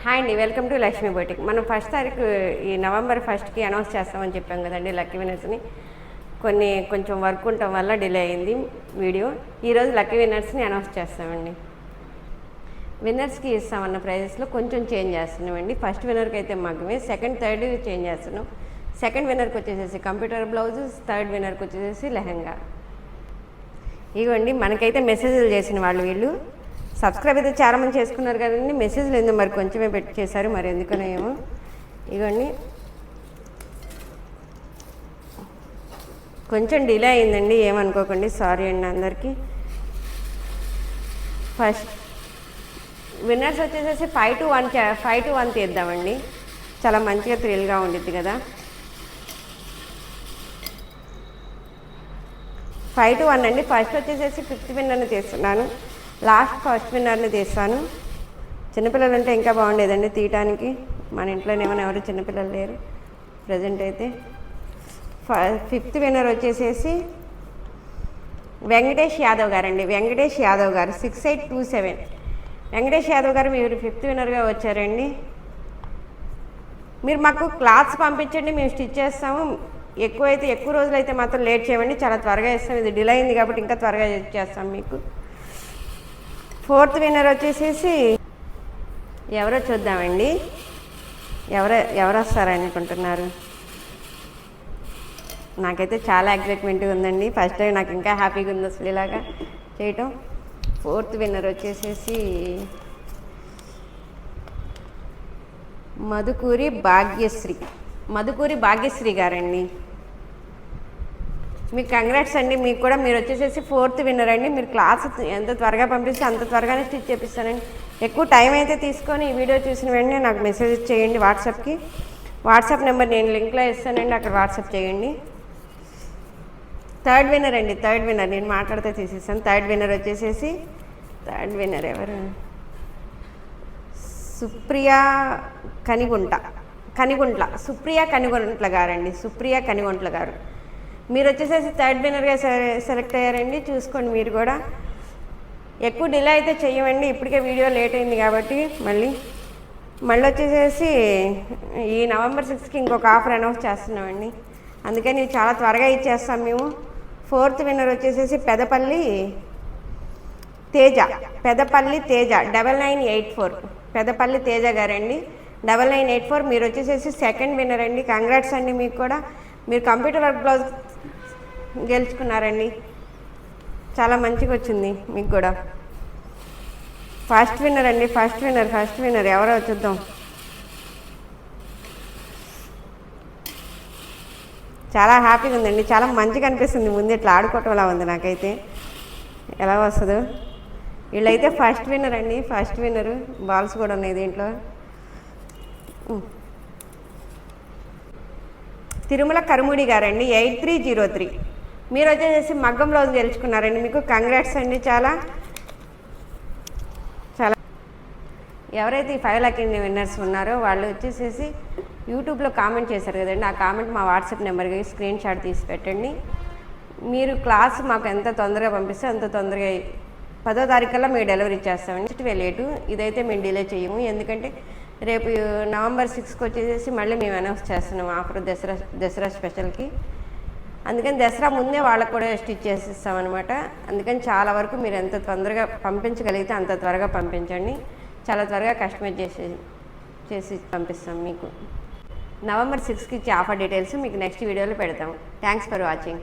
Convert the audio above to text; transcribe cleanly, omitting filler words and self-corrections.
Hi అండి, welcome to Lakshmi boutique. మనం 1st తారీఖు ఈ నవంబర్ 1కి అనౌన్స్ చేస్తామని చెప్పాం కదండి లక్కీ విన్నర్స్ని. కొంచెం వర్క్ ఉండటం వల్ల డిలే అయింది వీడియో. ఈరోజు లక్కీ విన్నర్స్ని అనౌన్స్ చేస్తామండి. విన్నర్స్కి ఇస్తామన్న ప్రైజెస్లో కొంచెం చేంజ్ చేస్తున్నామండి. ఫస్ట్ విన్నర్కి అయితే మగ్గమే, సెకండ్ థర్డ్ చేంజ్ చేస్తున్నాం. సెకండ్ విన్నర్కి వచ్చేసేసి కంప్యూటర్ బ్లౌజు, థర్డ్ విన్నర్కి వచ్చేసేసి లెహంగా. ఇవ్వండి, మనకైతే మెసేజ్లు చేసిన వాళ్ళు వీళ్ళు. సబ్స్క్రైబ్ అయితే చాలామంది చేసుకున్నారు కదండి, మెసేజ్లు ఎందుకు మరి కొంచెమే పెట్టి చేశారు, మరి ఎందుకనో ఏమో. ఇవ్వండి, కొంచెం డిలే అయిందండి, ఏమనుకోకండి, సారీ అండి అందరికీ. ఫస్ట్ విన్నర్స్ వచ్చేసేసి 5 to 1 తీద్దామండి, చాలా మంచిగా థ్రిల్గా ఉండిద్ది కదా. 5 to 1 అండి. ఫస్ట్ వచ్చేసేసి 5th విన్నర్ని తీస్తున్నాను, లాస్ట్ ఫస్ట్ విన్నర్ని తీస్తాను. చిన్నపిల్లలు ఉంటే ఇంకా బాగుండేదండి తీయటానికి. మన ఇంట్లోనేమో ఎవరు చిన్నపిల్లలు లేరు ప్రజెంట్ అయితే. 5th విన్నర్ వచ్చేసేసి వెంకటేష్ యాదవ్ గారండి. వెంకటేష్ యాదవ్ గారు 6827. వెంకటేష్ యాదవ్ గారు మీరు 5th విన్నర్గా వచ్చారండి. మీరు మాకు క్లాత్స్ పంపించండి, మేము స్టిచ్ చేస్తాము. ఎక్కువ రోజులు అయితే మాత్రం లేట్ చేయమండి, చాలా త్వరగా ఇస్తాం. ఇది డిలే అయింది కాబట్టి ఇంకా త్వరగా చేస్తాం మీకు. 4th విన్నర్ వచ్చేసేసి ఎవరో చూద్దామండి, ఎవరు వస్తారనుకుంటున్నారు. నాకైతే చాలా ఎక్సైట్మెంట్గా ఉందండి, ఫస్ట్ టైం నాకు ఇంకా హ్యాపీగా ఉంది అసలు ఇలాగా చేయటం. 4th విన్నర్ వచ్చేసేసి మధుకూరి భాగ్యశ్రీ గారండి. మీకు కంగ్రాట్స్ అండి. మీకు కూడా మీరు వచ్చేసేసి 4th విన్నర్ అండి. మీరు క్లాస్ ఎంత త్వరగా పంపిస్తే అంత త్వరగానే స్టిచ్ చేపిస్తానండి. ఎక్కువ టైం అయితే తీసుకొని ఈ వీడియో చూసిన వెంటనే నాకు మెసేజ్ చేయండి వాట్సాప్కి. వాట్సాప్ నెంబర్ నేను లింక్లో ఇస్తానండి, అక్కడ వాట్సాప్ చేయండి. 3rd విన్నర్ అండి. 3rd విన్నర్ నేను మాట్లాడితే తీసేస్తాను. 3rd విన్నర్ వచ్చేసేసి ఎవరు, సుప్రియా కనిగుంట్ల గారండి. సుప్రియా కనిగుంట్ల గారు మీరు వచ్చేసేసి 3rd విన్నర్గా సెలెక్ట్ అయ్యారండి. చూసుకోండి మీరు కూడా. ఎక్కువ డిలే అయితే చెయ్యమండి, ఇప్పటికే వీడియో లేట్ అయింది కాబట్టి. మళ్ళీ వచ్చేసేసి ఈ నవంబర్ 6కి ఇంకొక ఆఫర్ అనౌన్స్ చేస్తున్నామండి, అందుకని చాలా త్వరగా ఇచ్చేస్తాం మేము. 4th విన్నర్ వచ్చేసేసి పెదపల్లి తేజ 9984. పెదపల్లి తేజ గారండి, 9984. మీరు వచ్చేసేసి 2nd విన్నర్ అండి. కంగ్రాట్స్ అండి మీకు కూడా. మీరు కంప్యూటర్ వర్క్ బ్లౌజ్ గెలుచుకున్నారండి, చాలా మంచిగా వచ్చింది మీకు కూడా. ఫస్ట్ విన్నర్ అండి. ఫస్ట్ విన్నర్ ఎవరో చూద్దాం. చాలా హ్యాపీగా ఉందండి, చాలా మంచిగా అనిపిస్తుంది. ముందు ఇట్లా ఆడుకోవటంలా ఉంది నాకైతే, ఎలా వస్తుందో. వీళ్ళైతే ఫస్ట్ విన్నర్ అండి. ఫస్ట్ విన్నరు బాల్స్ కూడా ఉన్నాయి దీంట్లో. తిరుమల కరుముడి గారండి, 8303. మీరు వచ్చేసి మగ్గం బ్లౌజ్ గెలుచుకున్నారండి, మీకు కంగ్రాట్స్ అండి. చాలా ఎవరైతే ఈ 5 లక్కీ విన్నర్స్ ఉన్నారో వాళ్ళు వచ్చేసేసి యూట్యూబ్లో కామెంట్ చేశారు కదండి, ఆ కామెంట్ మా వాట్సాప్ నెంబర్కి స్క్రీన్ షాట్ తీసి పెట్టండి. మీరు క్లాస్ మాకు ఎంత తొందరగా పంపిస్తే అంత తొందరగా 10వ తారీఖుల్లో మేము డెలివరీ చేస్తామండి. లేటు ఇదైతే మేము డిలే చేయము, ఎందుకంటే రేపు నవంబర్ 6కి వచ్చేసేసి మళ్ళీ మేము అనౌన్స్ చేస్తున్నాం ఆఫర్ దసరా స్పెషల్కి. అందుకని దసరా ముందే వాళ్ళకు కూడా స్టిచ్ చేసిస్తామన్నమాట. అందుకని చాలా వరకు మీరు ఎంత తొందరగా పంపించగలిగితే అంత త్వరగా పంపించండి, చాలా త్వరగా కస్టమైజ్ చేసి పంపిస్తాం మీకు. నవంబర్ 6కి ఇచ్చే ఆఫర్ డీటెయిల్స్ మీకు నెక్స్ట్ వీడియోలో పెడతాం. Thanks for watching.